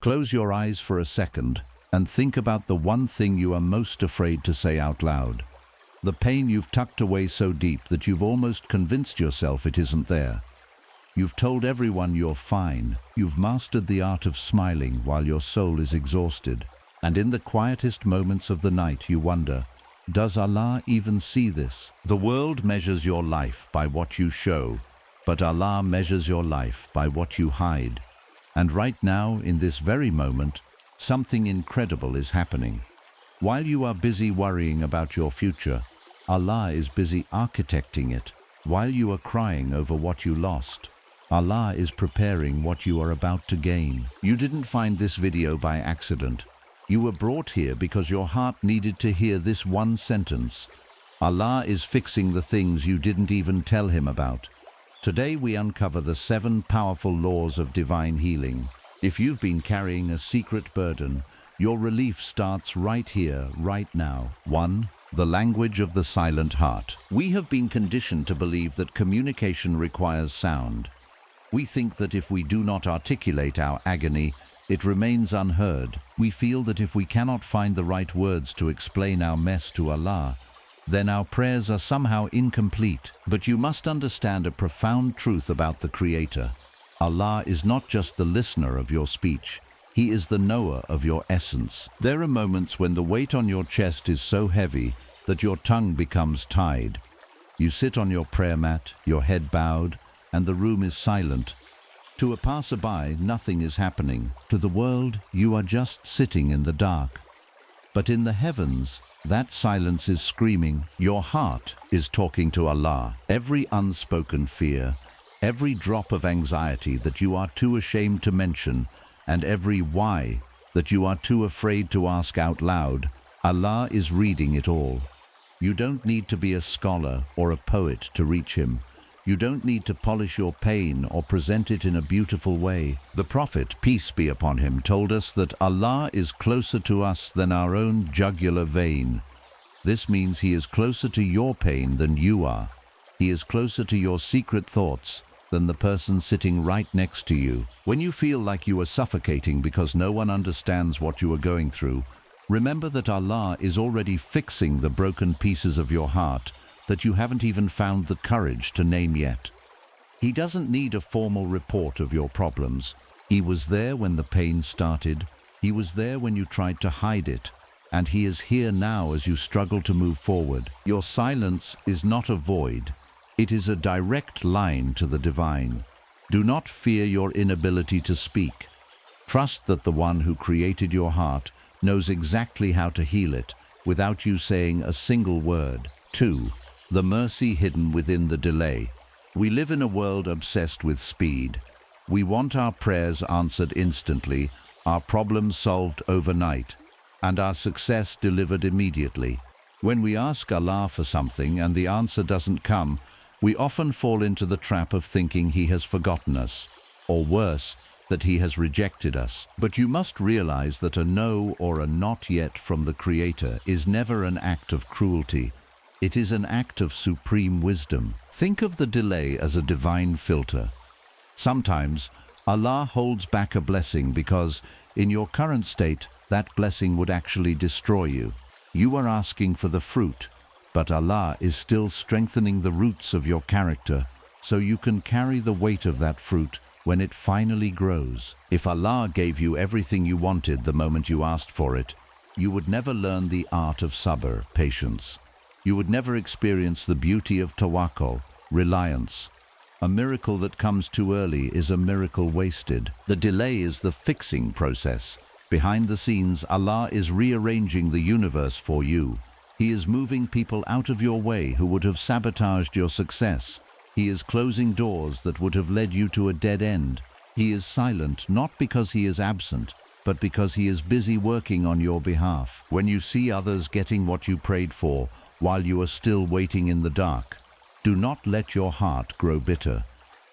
Close your eyes for a second and think about the one thing you are most afraid to say out loud. The pain you've tucked away so deep that you've almost convinced yourself it isn't there. You've told everyone you're fine. You've mastered the art of smiling while your soul is exhausted. And in the quietest moments of the night you wonder, does Allah even see this? The world measures your life by what you show, but Allah measures your life by what you hide. And right now, in this very moment, something incredible is happening. While you are busy worrying about your future, Allah is busy architecting it. While you are crying over what you lost, Allah is preparing what you are about to gain. You didn't find this video by accident. You were brought here because your heart needed to hear this one sentence. Allah is fixing the things you didn't even tell Him about. Today we uncover the 7 powerful laws of divine healing. If you've been carrying a secret burden, your relief starts right here, right now. 1. The language of the silent heart. We have been conditioned to believe that communication requires sound. We think that if we do not articulate our agony, it remains unheard. We feel that if we cannot find the right words to explain our mess to Allah, then our prayers are somehow incomplete. But you must understand a profound truth about the Creator. Allah is not just the listener of your speech. He is the knower of your essence. There are moments when the weight on your chest is so heavy that your tongue becomes tied. You sit on your prayer mat, your head bowed, and the room is silent. To a passerby, nothing is happening. To the world, you are just sitting in the dark. But in the heavens, that silence is screaming. Your heart is talking to Allah. Every unspoken fear, every drop of anxiety that you are too ashamed to mention, and every why that you are too afraid to ask out loud, Allah is reading it all. You don't need to be a scholar or a poet to reach Him. You don't need to polish your pain or present it in a beautiful way. The Prophet, peace be upon him, told us that Allah is closer to us than our own jugular vein. This means He is closer to your pain than you are. He is closer to your secret thoughts than the person sitting right next to you. When you feel like you are suffocating because no one understands what you are going through, remember that Allah is already fixing the broken pieces of your heart that you haven't even found the courage to name yet. He doesn't need a formal report of your problems. He was there when the pain started. He was there when you tried to hide it. And He is here now as you struggle to move forward. Your silence is not a void. It is a direct line to the divine. Do not fear your inability to speak. Trust that the one who created your heart knows exactly how to heal it without you saying a single word. 2. The mercy hidden within the delay. We live in a world obsessed with speed. We want our prayers answered instantly, our problems solved overnight, and our success delivered immediately. When we ask Allah for something and the answer doesn't come, we often fall into the trap of thinking He has forgotten us, or worse, that He has rejected us. But you must realize that a no or a not yet from the Creator is never an act of cruelty. It is an act of supreme wisdom. Think of the delay as a divine filter. Sometimes Allah holds back a blessing because, in your current state, that blessing would actually destroy you. You are asking for the fruit, but Allah is still strengthening the roots of your character so you can carry the weight of that fruit when it finally grows. If Allah gave you everything you wanted the moment you asked for it, you would never learn the art of Sabr, patience. You would never experience the beauty of Tawakkul, reliance. A miracle that comes too early is a miracle wasted. The delay is the fixing process. Behind the scenes, Allah is rearranging the universe for you. He is moving people out of your way who would have sabotaged your success. He is closing doors that would have led you to a dead end. He is silent not because He is absent, but because He is busy working on your behalf. When you see others getting what you prayed for, while you are still waiting in the dark, do not let your heart grow bitter.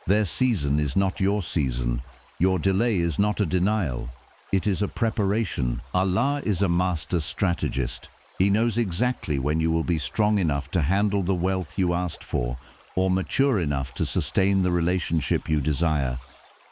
Their season is not your season. Your delay is not a denial. It is a preparation. Allah is a master strategist. He knows exactly when you will be strong enough to handle the wealth you asked for, or mature enough to sustain the relationship you desire.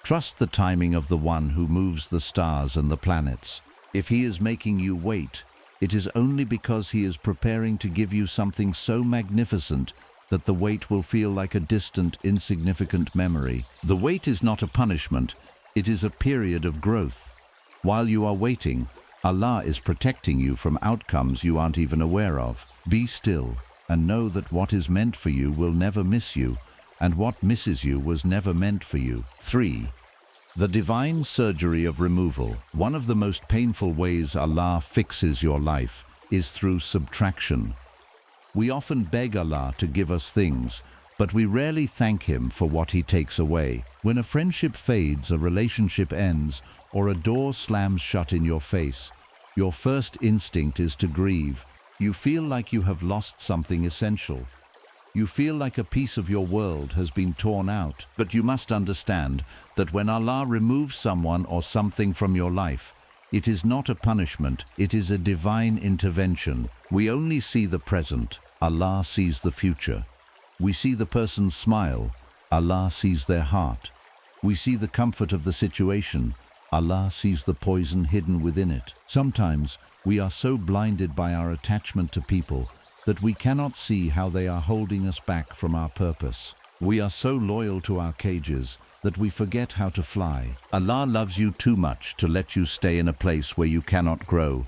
Trust the timing of the one who moves the stars and the planets. If he is making you wait, it is only because he is preparing to give you something so magnificent that the wait will feel like a distant, insignificant memory. The wait is not a punishment, it is a period of growth. While you are waiting, Allah is protecting you from outcomes you aren't even aware of. Be still and know that what is meant for you will never miss you, and what misses you was never meant for you. 3. The divine surgery of removal. One of the most painful ways Allah fixes your life is through subtraction. We often beg Allah to give us things, but we rarely thank Him for what He takes away. When a friendship fades, a relationship ends, or a door slams shut in your face, your first instinct is to grieve. You feel like you have lost something essential. You feel like a piece of your world has been torn out. But you must understand that when Allah removes someone or something from your life, it is not a punishment, it is a divine intervention. We only see the present, Allah sees the future. We see the person's smile, Allah sees their heart. We see the comfort of the situation, Allah sees the poison hidden within it. Sometimes we are so blinded by our attachment to people that we cannot see how they are holding us back from our purpose. We are so loyal to our cages that we forget how to fly. Allah loves you too much to let you stay in a place where you cannot grow.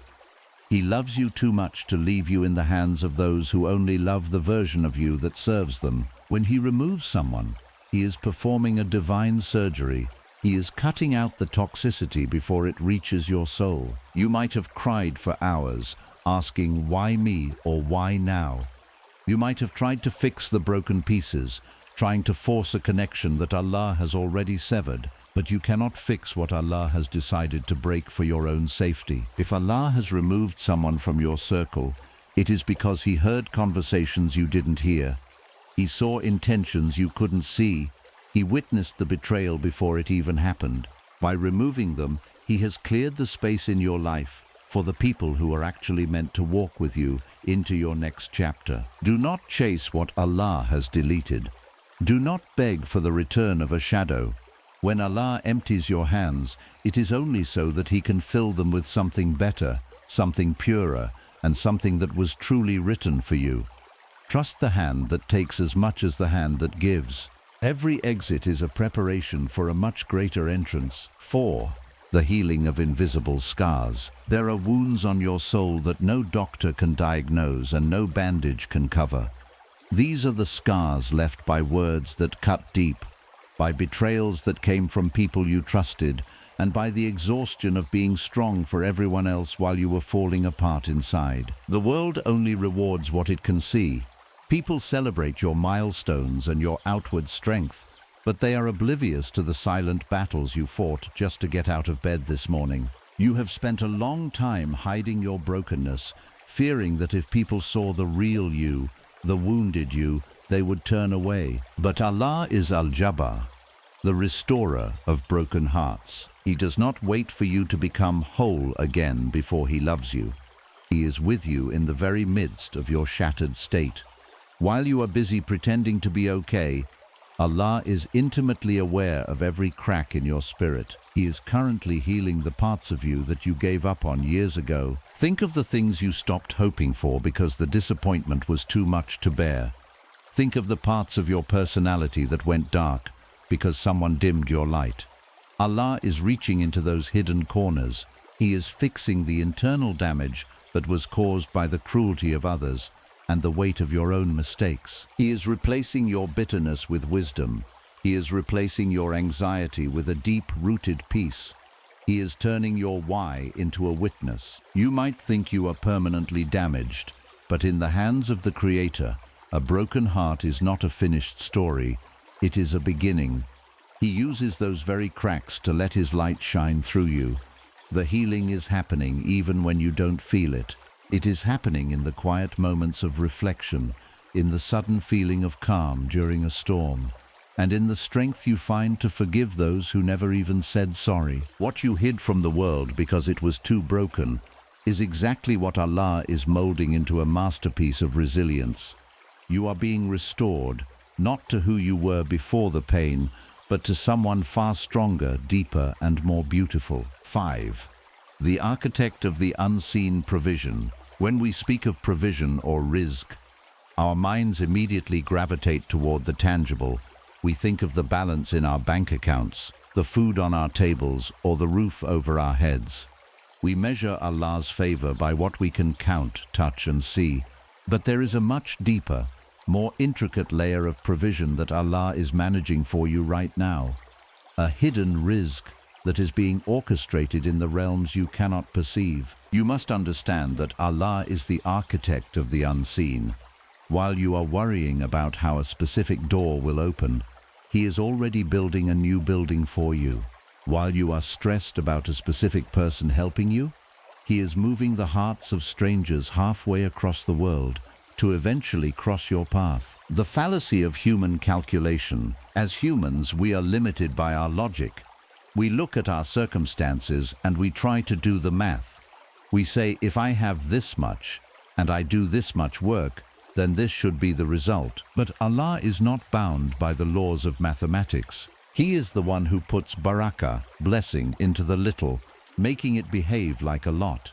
He loves you too much to leave you in the hands of those who only love the version of you that serves them. When He removes someone, He is performing a divine surgery. He is cutting out the toxicity before it reaches your soul. You might have cried for hours, asking why me or why now. You might have tried to fix the broken pieces, trying to force a connection that Allah has already severed, but you cannot fix what Allah has decided to break for your own safety. If Allah has removed someone from your circle, it is because He heard conversations you didn't hear. He saw intentions you couldn't see. He witnessed the betrayal before it even happened. By removing them, He has cleared the space in your life for the people who are actually meant to walk with you into your next chapter. Do not chase what Allah has deleted. Do not beg for the return of a shadow. When Allah empties your hands, it is only so that He can fill them with something better, something purer, and something that was truly written for you. Trust the hand that takes as much as the hand that gives. Every exit is a preparation for a much greater entrance. 4. The healing of invisible scars. There are wounds on your soul that no doctor can diagnose and no bandage can cover. These are the scars left by words that cut deep, by betrayals that came from people you trusted, and by the exhaustion of being strong for everyone else while you were falling apart inside. The world only rewards what it can see. People celebrate your milestones and your outward strength, but they are oblivious to the silent battles you fought just to get out of bed this morning. You have spent a long time hiding your brokenness, fearing that if people saw the real you, the wounded you, they would turn away. But Allah is Al-Jabbar, the restorer of broken hearts. He does not wait for you to become whole again before He loves you. He is with you in the very midst of your shattered state. While you are busy pretending to be okay, Allah is intimately aware of every crack in your spirit. He is currently healing the parts of you that you gave up on years ago. Think of the things you stopped hoping for because the disappointment was too much to bear. Think of the parts of your personality that went dark because someone dimmed your light. Allah is reaching into those hidden corners. He is fixing the internal damage that was caused by the cruelty of others and the weight of your own mistakes. He is replacing your bitterness with wisdom. He is replacing your anxiety with a deep-rooted peace. He is turning your why into a witness. You might think you are permanently damaged, but in the hands of the Creator, a broken heart is not a finished story. It is a beginning. He uses those very cracks to let His light shine through you. The healing is happening even when you don't feel it. It is happening in the quiet moments of reflection, in the sudden feeling of calm during a storm, and in the strength you find to forgive those who never even said sorry. What you hid from the world because it was too broken is exactly what Allah is molding into a masterpiece of resilience. You are being restored, not to who you were before the pain, but to someone far stronger, deeper, and more beautiful. 5. The architect of the unseen provision. When we speak of provision or rizq, our minds immediately gravitate toward the tangible. We think of the balance in our bank accounts, the food on our tables, or the roof over our heads. We measure Allah's favor by what we can count, touch, and see. But there is a much deeper, more intricate layer of provision that Allah is managing for you right now. A hidden rizq that is being orchestrated in the realms you cannot perceive. You must understand that Allah is the architect of the unseen. While you are worrying about how a specific door will open, He is already building a new building for you. While you are stressed about a specific person helping you, He is moving the hearts of strangers halfway across the world to eventually cross your path. The fallacy of human calculation. As humans, we are limited by our logic. We look at our circumstances and we try to do the math. We say, if I have this much and I do this much work, then this should be the result. But Allah is not bound by the laws of mathematics. He is the one who puts barakah, blessing, into the little, making it behave like a lot.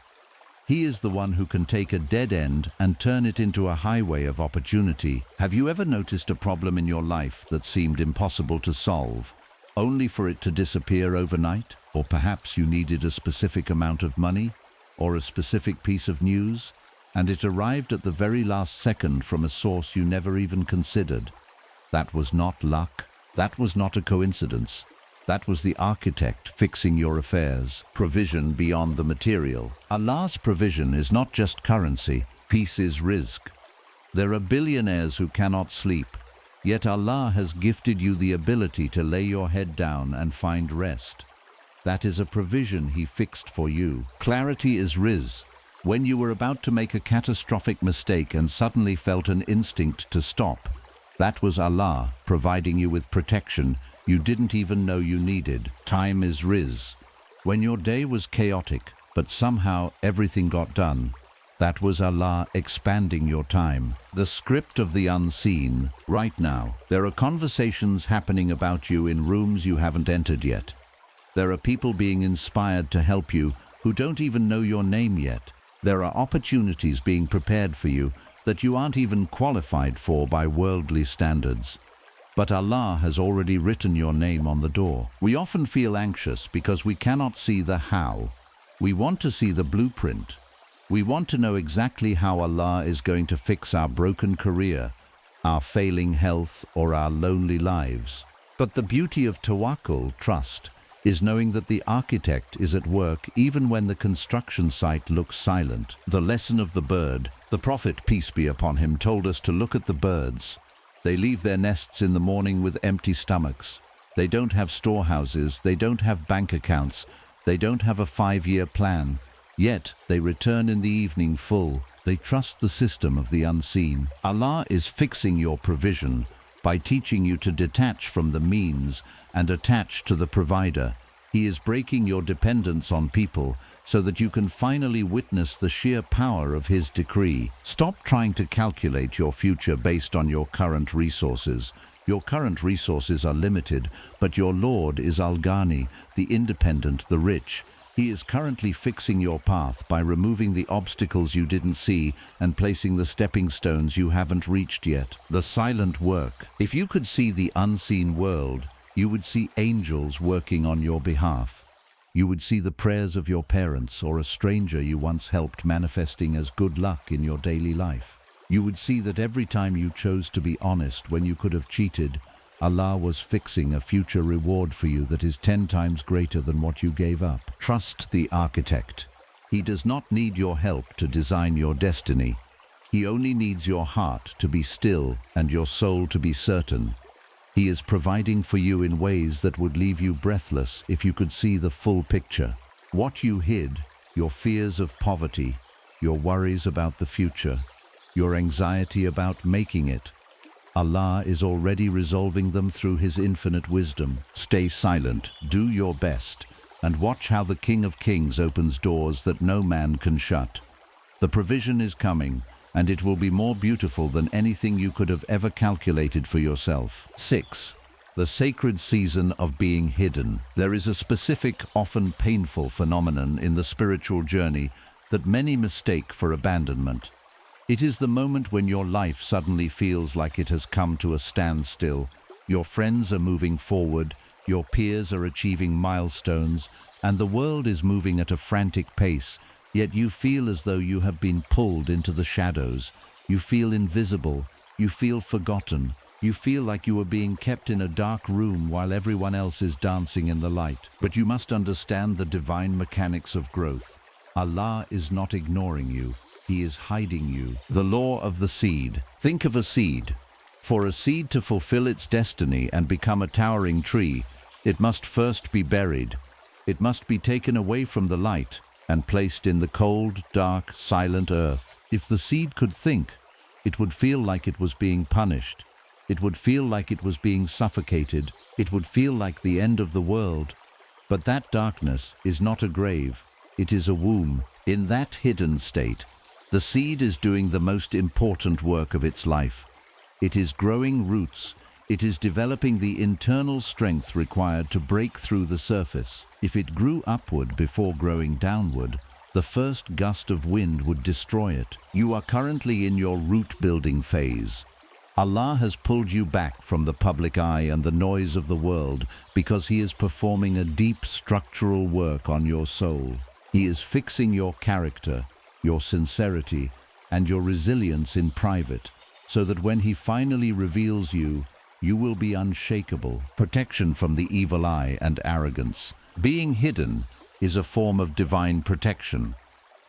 He is the one who can take a dead end and turn it into a highway of opportunity. Have you ever noticed a problem in your life that seemed impossible to solve, only for it to disappear overnight? Or perhaps you needed a specific amount of money or a specific piece of news, and it arrived at the very last second from a source you never even considered. That was not luck. That was not a coincidence. That was the architect fixing your affairs. Provision beyond the material. Allah's provision is not just currency. Peace is rizq. There are billionaires who cannot sleep, yet Allah has gifted you the ability to lay your head down and find rest. That is a provision He fixed for you. Clarity is rizq. When you were about to make a catastrophic mistake and suddenly felt an instinct to stop, that was Allah providing you with protection you didn't even know you needed. Time is rizq. When your day was chaotic, but somehow everything got done, that was Allah expanding your time. The script of the unseen. Right now, there are conversations happening about you in rooms you haven't entered yet. There are people being inspired to help you who don't even know your name yet. There are opportunities being prepared for you that you aren't even qualified for by worldly standards. But Allah has already written your name on the door. We often feel anxious because we cannot see the how. We want to see the blueprint. We want to know exactly how Allah is going to fix our broken career, our failing health, or our lonely lives. But the beauty of tawakkul, trust, is knowing that the architect is at work even when the construction site looks silent. The lesson of the bird. The Prophet, peace be upon him, told us to look at the birds. They leave their nests in the morning with empty stomachs. They don't have storehouses, they don't have bank accounts, they don't have a 5-year plan. Yet they return in the evening full. They trust the system of the unseen. Allah is fixing your provision by teaching you to detach from the means and attach to the provider. He is breaking your dependence on people so that you can finally witness the sheer power of His decree. Stop trying to calculate your future based on your current resources. Your current resources are limited, but your Lord is Al-Ghani, the independent, the rich. He is currently fixing your path by removing the obstacles you didn't see and placing the stepping stones you haven't reached yet. The silent work. If you could see the unseen world, you would see angels working on your behalf. You would see the prayers of your parents or a stranger you once helped manifesting as good luck in your daily life. You would see that every time you chose to be honest when you could have cheated, Allah was fixing a future reward for you that is 10 times greater than what you gave up. Trust the architect. He does not need your help to design your destiny. He only needs your heart to be still and your soul to be certain. He is providing for you in ways that would leave you breathless if you could see the full picture. What you hid, your fears of poverty, your worries about the future, your anxiety about making it, Allah is already resolving them through His infinite wisdom. Stay silent, do your best, and watch how the King of Kings opens doors that no man can shut. The provision is coming, and it will be more beautiful than anything you could have ever calculated for yourself. 6. The sacred season of being hidden. There is a specific, often painful phenomenon in the spiritual journey that many mistake for abandonment. It is the moment when your life suddenly feels like it has come to a standstill. Your friends are moving forward, your peers are achieving milestones, and the world is moving at a frantic pace, yet you feel as though you have been pulled into the shadows. You feel invisible, you feel forgotten. You feel like you are being kept in a dark room while everyone else is dancing in the light. But you must understand the divine mechanics of growth. Allah is not ignoring you. He is hiding you. The law of the seed. Think of a seed. For a seed to fulfill its destiny and become a towering tree, it must first be buried. It must be taken away from the light and placed in the cold, dark, silent earth. If the seed could think, it would feel like it was being punished. It would feel like it was being suffocated. It would feel like the end of the world. But that darkness is not a grave. It is a womb. In that hidden state, the seed is doing the most important work of its life. It is growing roots. It is developing the internal strength required to break through the surface. If it grew upward before growing downward, the first gust of wind would destroy it. You are currently in your root-building phase. Allah has pulled you back from the public eye and the noise of the world because He is performing a deep structural work on your soul. He is fixing your character, your sincerity, and your resilience in private, so that when He finally reveals you, you will be unshakable. Protection from the evil eye and arrogance. Being hidden is a form of divine protection.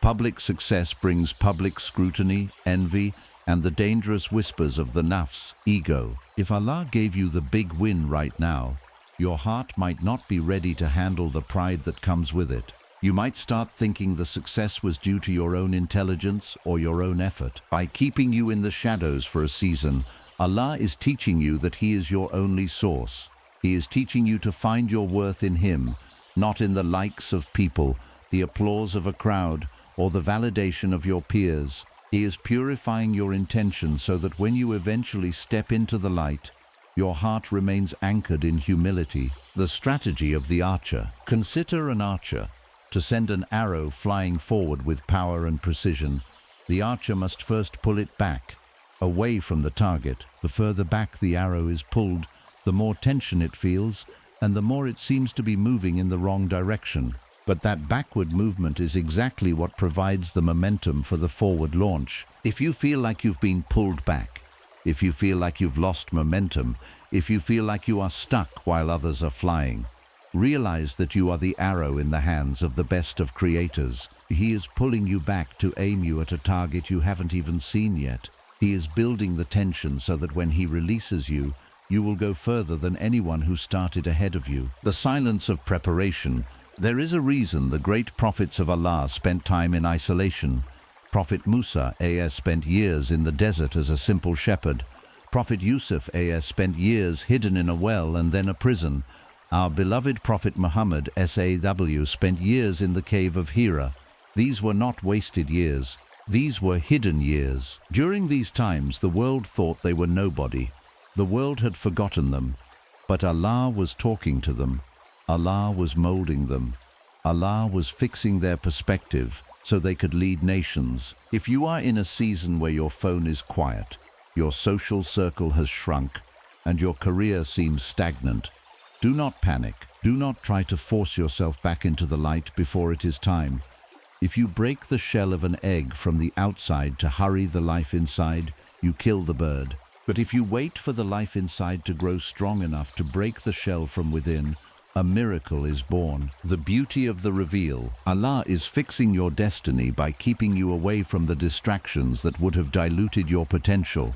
Public success brings public scrutiny, envy, and the dangerous whispers of the nafs, ego. If Allah gave you the big win right now, your heart might not be ready to handle the pride that comes with it. You might start thinking the success was due to your own intelligence or your own effort. By keeping you in the shadows for a season, Allah is teaching you that He is your only source. He is teaching you to find your worth in Him, not in the likes of people, the applause of a crowd, or the validation of your peers. He is purifying your intention so that when you eventually step into the light, your heart remains anchored in humility. The strategy of the archer. Consider an archer. To send an arrow flying forward with power and precision, the archer must first pull it back, away from the target. The further back the arrow is pulled, the more tension it feels, and the more it seems to be moving in the wrong direction. But that backward movement is exactly what provides the momentum for the forward launch. If you feel like you've been pulled back, if you feel like you've lost momentum, if you feel like you are stuck while others are flying, realize that you are the arrow in the hands of the best of creators. He is pulling you back to aim you at a target you haven't even seen yet. He is building the tension so that when He releases you, you will go further than anyone who started ahead of you. The silence of preparation. There is a reason the great prophets of Allah spent time in isolation. Prophet Musa A.S. spent years in the desert as a simple shepherd. Prophet Yusuf A.S. spent years hidden in a well and then a prison. Our beloved Prophet Muhammad SAW spent years in the cave of Hira. These were not wasted years. These were hidden years. During these times, the world thought they were nobody. The world had forgotten them. But Allah was talking to them. Allah was molding them. Allah was fixing their perspective so they could lead nations. If you are in a season where your phone is quiet, your social circle has shrunk, and your career seems stagnant, do not panic. Do not try to force yourself back into the light before it is time. If you break the shell of an egg from the outside to hurry the life inside, you kill the bird. But if you wait for the life inside to grow strong enough to break the shell from within, a miracle is born. The beauty of the reveal. Allah is fixing your destiny by keeping you away from the distractions that would have diluted your potential.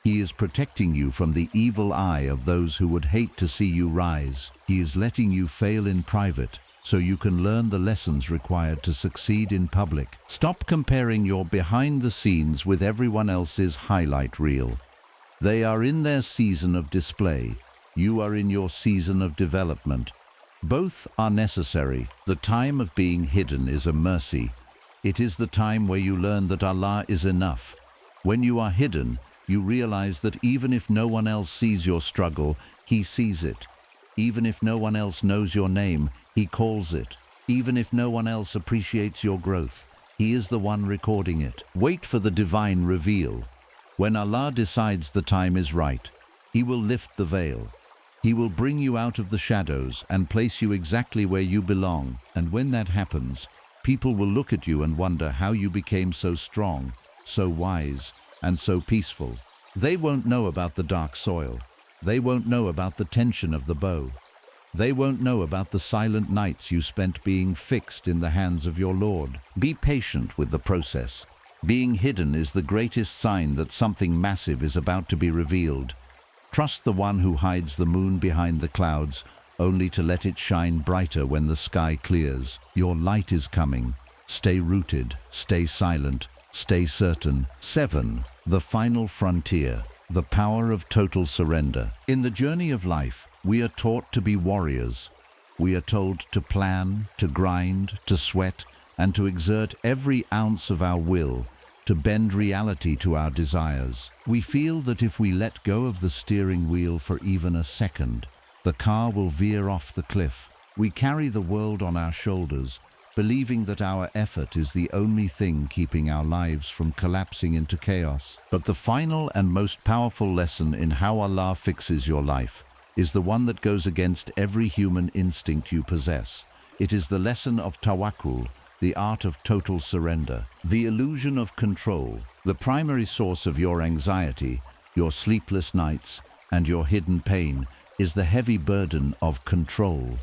He is protecting you from the evil eye of those who would hate to see you rise. He is letting you fail in private, so you can learn the lessons required to succeed in public. Stop comparing your behind the scenes with everyone else's highlight reel. They are in their season of display. You are in your season of development. Both are necessary. The time of being hidden is a mercy. It is the time where you learn that Allah is enough. When you are hidden, You realize that even if no one else sees your struggle, He sees it. Even if no one else knows your name, He calls it. Even if no one else appreciates your growth, He is the one recording it. Wait for the divine reveal. When Allah decides the time is right, He will lift the veil. He will bring you out of the shadows and place you exactly where you belong. And when that happens, people will look at you and wonder how you became so strong, so wise, and so peaceful. They won't know about the dark soil. They won't know about the tension of the bow. They won't know about the silent nights you spent being fixed in the hands of your Lord. Be patient with the process. Being hidden is the greatest sign that something massive is about to be revealed. Trust the one who hides the moon behind the clouds, only to let it shine brighter when the sky clears. Your light is coming. Stay rooted, stay silent, stay certain. 7. The final frontier. The power of total surrender. In the journey of life, we are taught to be warriors. We are told to plan, to grind, to sweat, and to exert every ounce of our will to bend reality to our desires. We feel that if we let go of the steering wheel for even a second, the car will veer off the cliff. We carry the world on our shoulders, believing that our effort is the only thing keeping our lives from collapsing into chaos. But the final and most powerful lesson in how Allah fixes your life is the one that goes against every human instinct you possess. It is the lesson of Tawakkul, the art of total surrender. The illusion of control, the primary source of your anxiety, your sleepless nights, and your hidden pain, is the heavy burden of control.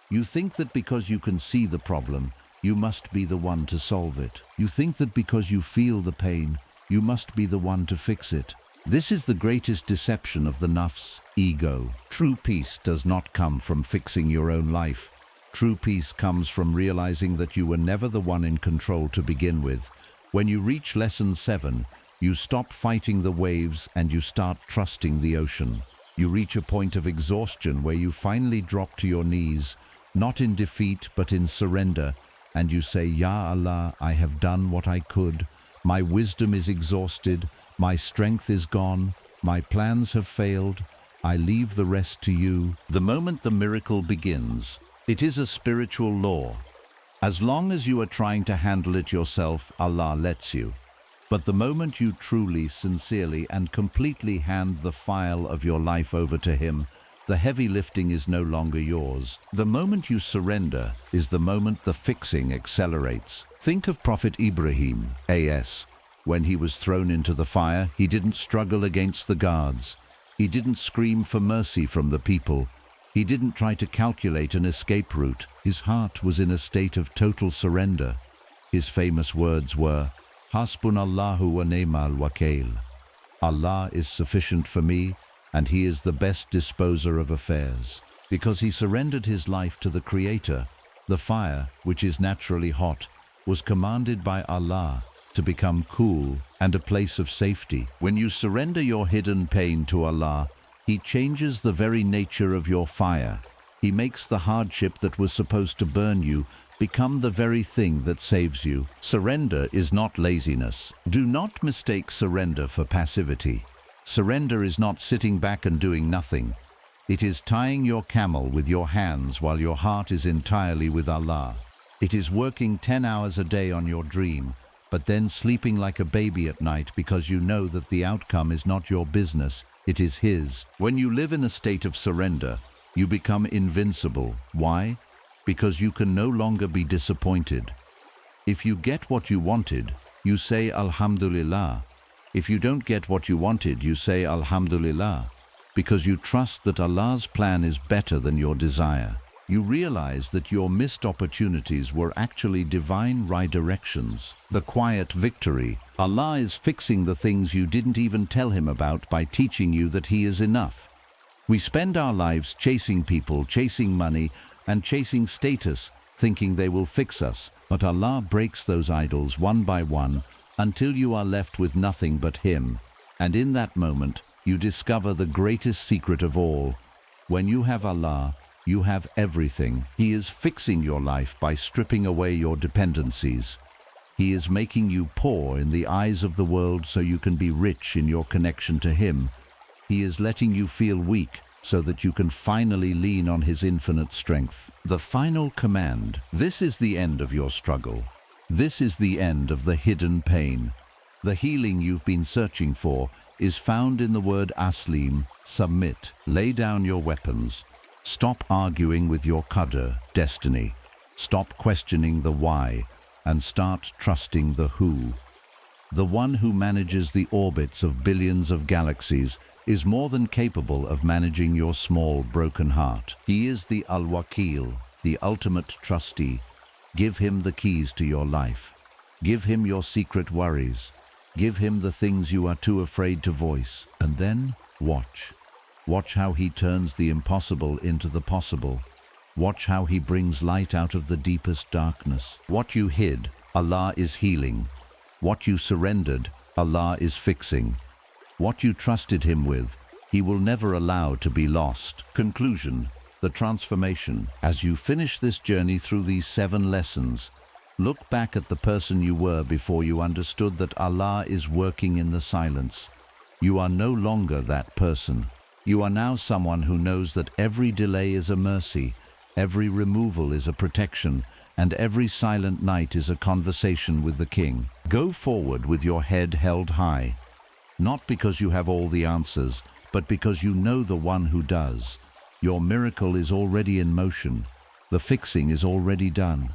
You think that because you can see the problem, you must be the one to solve it. You think that because you feel the pain, you must be the one to fix it. This is the greatest deception of the nafs, ego. True peace does not come from fixing your own life. True peace comes from realizing that you were never the one in control to begin with. When you reach lesson 7, you stop fighting the waves and you start trusting the ocean. You reach a point of exhaustion where you finally drop to your knees, not in defeat but in surrender, and you say, Ya Allah, I have done what I could. My wisdom is exhausted. My strength is gone. My plans have failed. I leave the rest to you. The moment the miracle begins, it is a spiritual law. As long as you are trying to handle it yourself, Allah lets you. But the moment you truly, sincerely, and completely hand the file of your life over to Him, the heavy lifting is no longer yours. The moment you surrender is the moment the fixing accelerates. Think of Prophet Ibrahim, a.s. When he was thrown into the fire, he didn't struggle against the guards. He didn't scream for mercy from the people. He didn't try to calculate an escape route. His heart was in a state of total surrender. His famous words were, Hasbunallahu wa ni'mal wakeel. Allah is sufficient for me, and He is the best disposer of affairs. Because he surrendered his life to the Creator, the fire, which is naturally hot, was commanded by Allah to become cool and a place of safety. When you surrender your hidden pain to Allah, He changes the very nature of your fire. He makes the hardship that was supposed to burn you become the very thing that saves you. Surrender is not laziness. Do not mistake surrender for passivity. Surrender is not sitting back and doing nothing. It is tying your camel with your hands while your heart is entirely with Allah. It is working 10 hours a day on your dream, but then sleeping like a baby at night because you know that the outcome is not your business, it is His. When you live in a state of surrender, you become invincible. Why? Because you can no longer be disappointed. If you get what you wanted, you say Alhamdulillah. If you don't get what you wanted, you say Alhamdulillah, because you trust that Allah's plan is better than your desire. You realize that your missed opportunities were actually divine redirections. The quiet victory. Allah is fixing the things you didn't even tell Him about by teaching you that He is enough. We spend our lives chasing people, chasing money, and chasing status, thinking they will fix us. But Allah breaks those idols one by one until you are left with nothing but Him. And in that moment, you discover the greatest secret of all. When you have Allah, you have everything. He is fixing your life by stripping away your dependencies. He is making you poor in the eyes of the world so you can be rich in your connection to Him. He is letting you feel weak so that you can finally lean on His infinite strength. The final command. This is the end of your struggle. This is the end of the hidden pain. The healing you've been searching for is found in the word aslim, submit. Lay down your weapons. Stop arguing with your qadr, destiny. Stop questioning the why and start trusting the who. The one who manages the orbits of billions of galaxies is more than capable of managing your small, broken heart. He is the Al-Wakil, the ultimate trustee. Give Him the keys to your life. Give Him your secret worries. Give Him the things you are too afraid to voice. And then watch. Watch how He turns the impossible into the possible. Watch how He brings light out of the deepest darkness. What you hid, Allah is healing. What you surrendered, Allah is fixing. What you trusted Him with, He will never allow to be lost. Conclusion. The transformation. As you finish this journey through these 7 lessons, look back at the person you were before you understood that Allah is working in the silence. You are no longer that person. You are now someone who knows that every delay is a mercy, every removal is a protection, and every silent night is a conversation with the King. Go forward with your head held high, not because you have all the answers, but because you know the one who does. Your miracle is already in motion. The fixing is already done.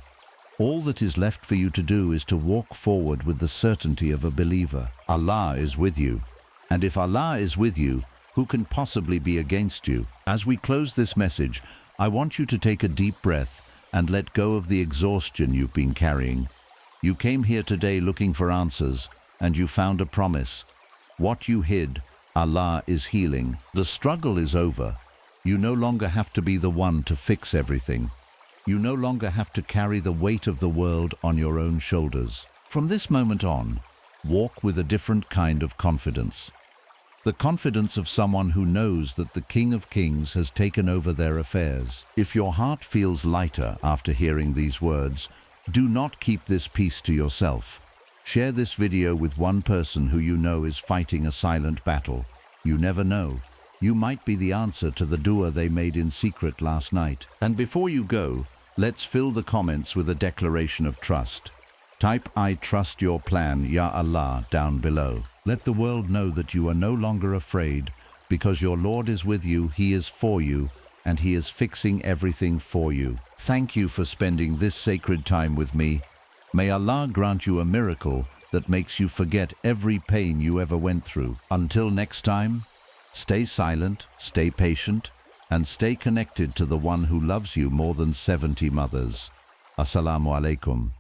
All that is left for you to do is to walk forward with the certainty of a believer. Allah is with you. And if Allah is with you, who can possibly be against you? As we close this message, I want you to take a deep breath and let go of the exhaustion you've been carrying. You came here today looking for answers, and you found a promise. What you hid, Allah is healing. The struggle is over. You no longer have to be the one to fix everything. You no longer have to carry the weight of the world on your own shoulders. From this moment on, walk with a different kind of confidence. The confidence of someone who knows that the King of Kings has taken over their affairs. If your heart feels lighter after hearing these words, do not keep this peace to yourself. Share this video with one person who you know is fighting a silent battle. You never know. You might be the answer to the dua they made in secret last night. And before you go, let's fill the comments with a declaration of trust. Type "I trust your plan, Ya Allah" down below. Let the world know that you are no longer afraid, because your Lord is with you, He is for you, and He is fixing everything for you. Thank you for spending this sacred time with me. May Allah grant you a miracle that makes you forget every pain you ever went through. Until next time, stay silent, stay patient, and stay connected to the one who loves you more than 70 mothers. Assalamu alaikum.